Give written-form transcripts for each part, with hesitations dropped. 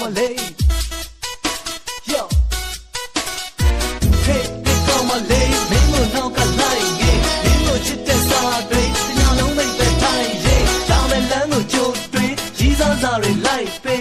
come on late yo hey come on late မင်းတို့နောက်ကလိုက်ရေမင်းတို့ချစ်တဲ့စားတွေညလုံးမိတ်ပဲထိုင်ရေဒါမဲ့လမ်းကိုကြိုးတွေရီးစားစားတွေလိုက်ပဲ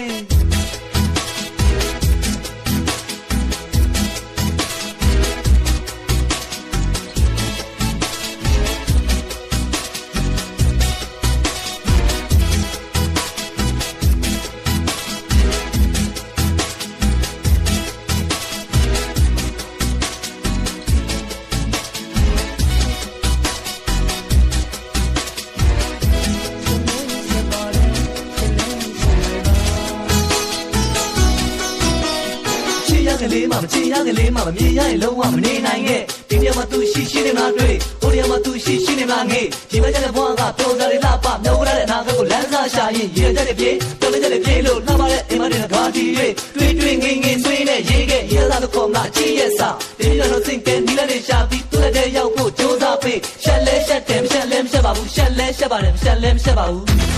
ကလေးမချင်ရကလေးမမြင်ရရင်လုံးဝမနေနိုင်ခဲ့ဒီနေရာမှာသူရှိနေမှာတွေ့ဟိုနေရာမှာသူရှိနေမှာငေးဒီမကြတဲ့ဘဝကပြောစားလေးလှပမျောရတဲ့အနာဂတ်ကိုလမ်းစားရှာရင်ရေကြတဲ့ပြေတော်လေးကြတဲ့ပြေလို့လှပတဲ့အိမ်မတွေကဓာတီတွေငင်းဆွေးနဲ့ရေးခဲ့ရေသားလို့ခေါ်မှာအချစ်ရဲ့စာဒီလိုတော့စင်ကဲနီးလည်းရှာပြီးသူ့လက်ထဲရောက်ဖို့ကြိုးစားပေးရှက်လဲရှက်တယ်မရှက်လဲမရှက်ပါဘူးရှက်လဲရှက်ပါတယ်မရှက်လဲမရှက်ပါဘူး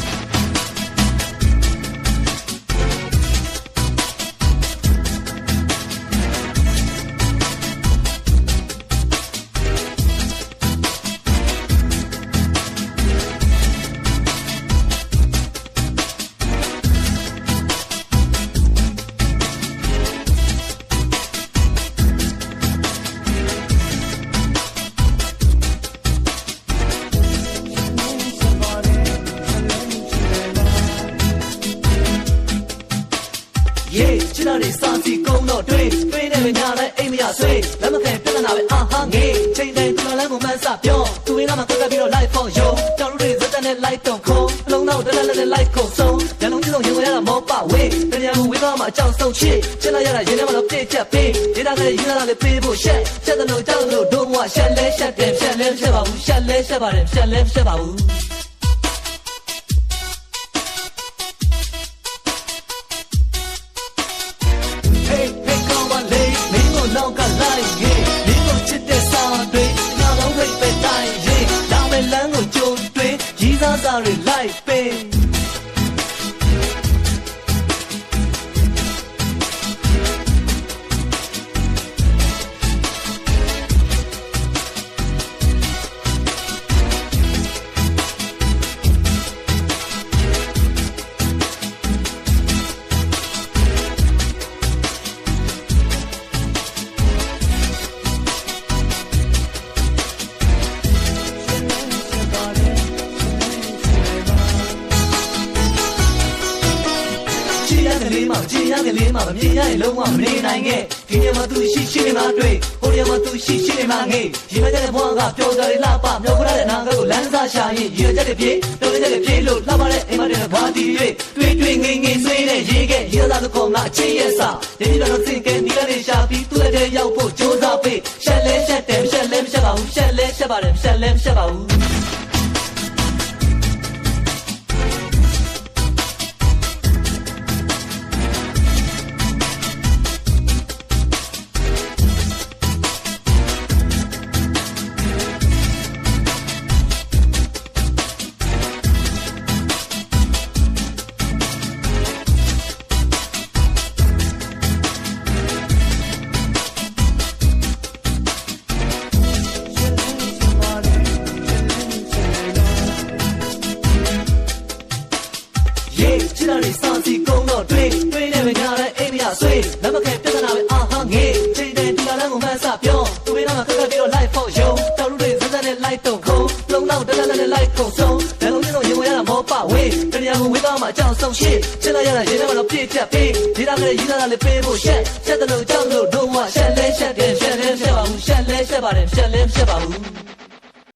ချစ်တော်တွေစာစီကုန်းတော့တွေးနေမညာလိုက်အိမ်မရဆွေးလက်မခံပြဿနာပဲအာဟာငေးချိန်တိုင်းသူ့လမ်းကိုမှန်းစပြောသူ့ရင်းမှာကပ်ပြီးတော့ live for you ကြောင်တို့တွေဇက်တဲ့နဲ့ light တော့ခုံးအလုံးတော့တက်လက် light ခုံဆုံးညလုံးကြီးဆုံးရင်ဝင်ရတာမောပဝေးတရားကိုဝေးသွားမှအကြောင်းဆုံးချစ်ချစ်လိုက်ရတာရင်ထဲမှာတော့ပြည့်ချက်ပေးဒေတာကလေးရင်းလာလေးပေးဖို့ရှက်တယ်လို့ကြောက်လို့ဒုံဝရှက်လဲရှက်တယ်ရှက်လဲရှက်ပါဘူးရှက်လဲရှက်ပါတယ်ရှက်လဲရှက်ပါဘူးနောက်ကလိုက်ရေမင်းတို့ချစ်တဲ့စားတွေညလုံးမိတ်ပဲတိုင်ရေဒါမဲ့လမ်းကိုကြိုးတွေရီးစားစားတွေလိုက်ပဲချင်ရကလေးမမြင်ရရင်လုံးဝမနေနိုင်ခဲ့ဒီနေရာမှာသူရှိနေမှာတွေ့ဟိုနေရာမှာသူရှိနေမှာငေးဒီမကြတဲ့ဘဝကပြောစားလေးလှပမျောရတဲ့အနာဂတ်ကိုလမ်းစားရှာရင်ရေကြတဲ့ပြေတော်လေးကြတဲ့ပြေလို့လှပတဲ့အိမ်မတွေကဓာတီတွေငင်းဆွေးနဲ့ရေးခဲ့ရေသားလို့ခေါ်မှာအချစ်ရဲ့စာဒီလိုတော့စင်ကဲနီးလည်းရှာပြီးသူ့လက်ထဲရောက်ဖို့ကြိုးစားပေးရှက်လဲရှက်တယ်ရှက်လဲမရှက်ပါဘူးရှက်လဲရှက်ပါတယ်ရှက်လဲမရှက်ပါဘူးချစ်တော်တွေစာစီကုန်းတော့တွေးနေမညာလိုက်အိမ်မရဆွေးလက်မခံပြဿနာပဲအာဟာငေးချိန်တိုင်းဒီလမ်းကိုမှန်းစပြောသူ့ရင်းမှာကပ်ပြီးတော့ live for you တောက်လူတွေဇက်တဲ့နဲ့ light တော့ခုံးလုံးတော့တက်လက် light ခုံဆုံးဘယ်လိုမျိုးရင်ဝင်ရတာမောပဝေးတရားကိုဝေးသွားမှအကြောင်းဆုံးရှစ်ချစ်လိုက်ရတာရင်ထဲမှာတော့ပြည့်ချက်ပေးဒေတာကလေးရေးသားလေးပေးဖို့ရှက်တယ်လို့ကြောက်လို့ဒုံဝရှက်လဲရှက်တယ်ရှက်လဲရှက်ပါဘူးရှက်လဲရှက်ပါတယ်ရှက်လဲရှက်ပါဘူး